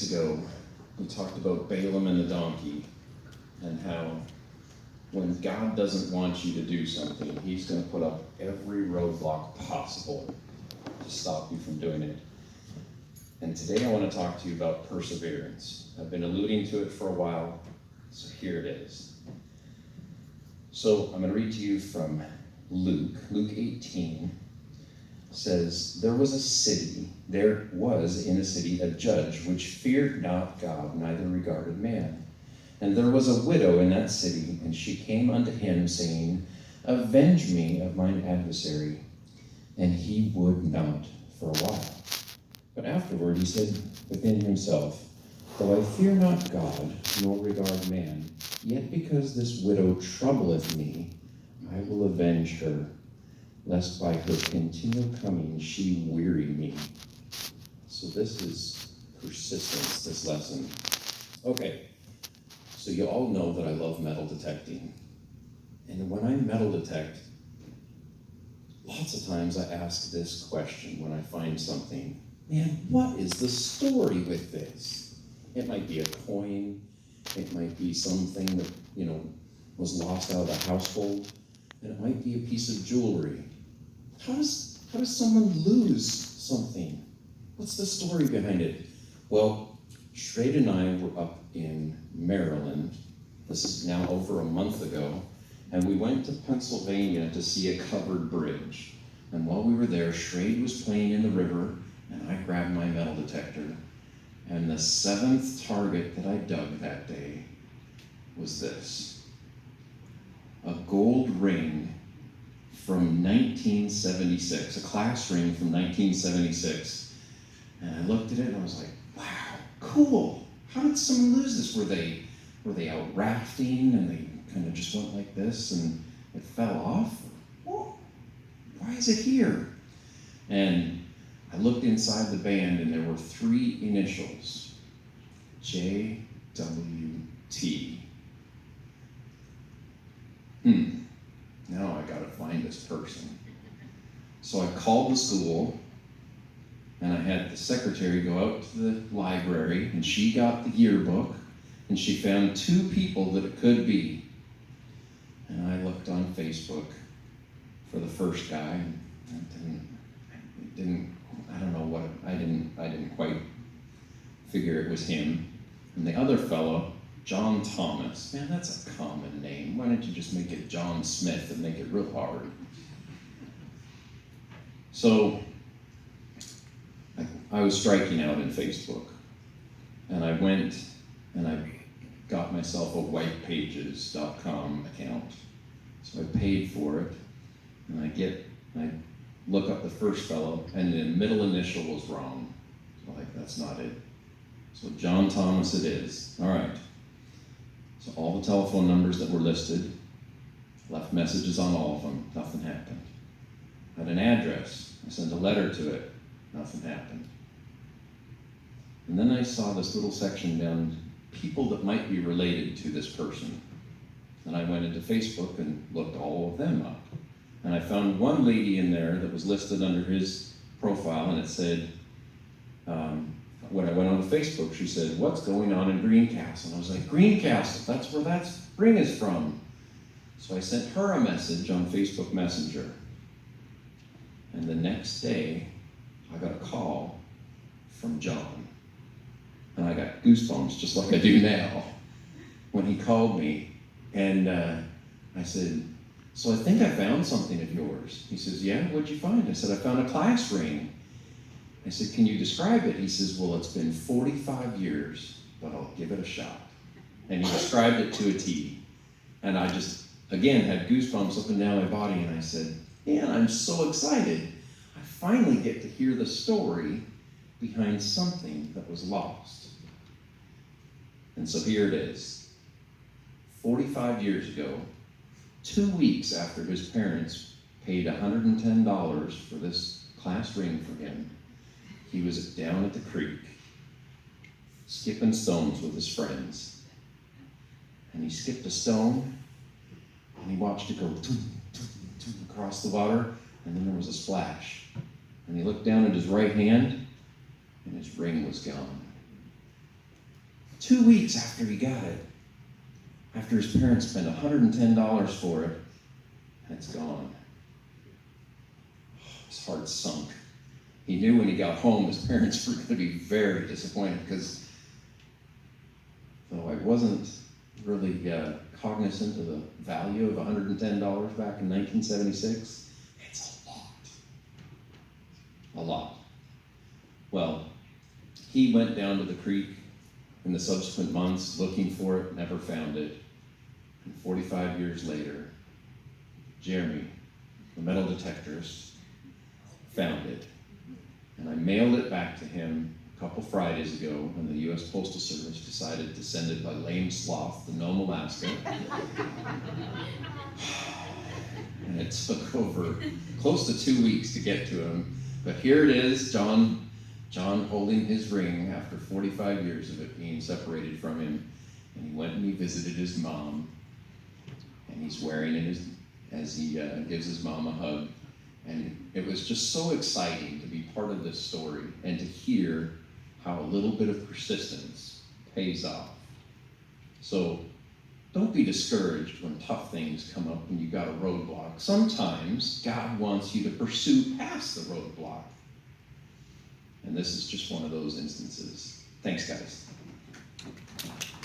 Ago, we talked about Balaam and the donkey and how when God doesn't want you to do something, he's going to put up every roadblock possible to stop you from doing it. And today I want to talk to you about perseverance. I've been alluding to it for a while, so here it is. So I'm going to read to you from Luke 18. Says, there was in a city a judge which feared not God, neither regarded man. And there was a widow in that city, and she came unto him, saying, avenge me of mine adversary. And he would not for a while. But afterward he said within himself, though I fear not God, nor regard man, yet because this widow troubleth me, I will avenge her, lest by her continual coming she weary me. So this is persistence, this lesson. Okay, so you all know that I love metal detecting. And when I metal detect, lots of times I ask this question when I find something. Man, what is the story with this? It might be a coin. It might be something that, was lost out of a household. And it might be a piece of jewelry. How does someone lose something? What's the story behind it? Well, Shrade and I were up in Maryland. This is now over a month ago. And we went to Pennsylvania to see a covered bridge. And while we were there, Shrade was playing in the river, and I grabbed my metal detector. And the seventh target that I dug that day was this. A gold ring from 1976, a class ring from 1976. And I looked at it and I was like, wow, cool. How did someone lose this? Were they out rafting and they kind of just went like this and it fell off? Well, why is it here? And I looked inside the band and there were three initials, JWT. Now I gotta find this person. So I called the school and I had the secretary go out to the library and she got the yearbook and she found two people that it could be. And I looked on Facebook for the first guy and I didn't quite figure it was him. And the other fellow, John Thomas. Man, that's a common name. Why don't you just make it John Smith and make it real hard? So I was striking out in Facebook. And I went and I got myself a whitepages.com account. So I paid for it. And I look up the first fellow and the middle initial was wrong. So that's not it. So John Thomas it is. All right. So all the telephone numbers that were listed, left messages on all of them, nothing happened. Had an address, I sent a letter to it, nothing happened. And then I saw this little section down, people that might be related to this person. And I went into Facebook and looked all of them up. And I found one lady in there that was listed under his profile, and it said, when I went on Facebook, she said, what's going on in Greencastle? And I was like, Greencastle, that's where that ring is from. So I sent her a message on Facebook Messenger. And the next day, I got a call from John. And I got goosebumps, just like I do now, when he called me. And I said, so I think I found something of yours. He says, yeah, what'd you find? I said, I found a class ring. I said, can you describe it? He says, well, it's been 45 years, but I'll give it a shot. And he described it to a T. And I just, again, had goosebumps up and down my body, and I said, man, I'm so excited. I finally get to hear the story behind something that was lost. And so here it is. 45 years ago, 2 weeks after his parents paid $110 for this class ring for him, he was down at the creek, skipping stones with his friends. And he skipped a stone, and he watched it go across the water, and then there was a splash. And he looked down at his right hand, and his ring was gone. 2 weeks after he got it, after his parents spent $110 for it, it's gone. His heart sunk. He knew when he got home his parents were going to be very disappointed, because though I wasn't really cognizant of the value of $110 back in 1976, it's a lot. A lot. Well, he went down to the creek in the subsequent months looking for it, never found it. And 45 years later, Jeremy, the metal detectorist, found it. And I mailed it back to him a couple Fridays ago when the U.S. Postal Service decided to send it by lame sloth to Nome, Alaska. And it took over close to 2 weeks to get to him. But here it is, John holding his ring after 45 years of it being separated from him. And he went and he visited his mom. And he's wearing it as he gives his mom a hug. And it was just so exciting to be part of this story and to hear how a little bit of persistence pays off. So don't be discouraged when tough things come up and you got a roadblock. Sometimes God wants you to pursue past the roadblock. And this is just one of those instances. Thanks, guys.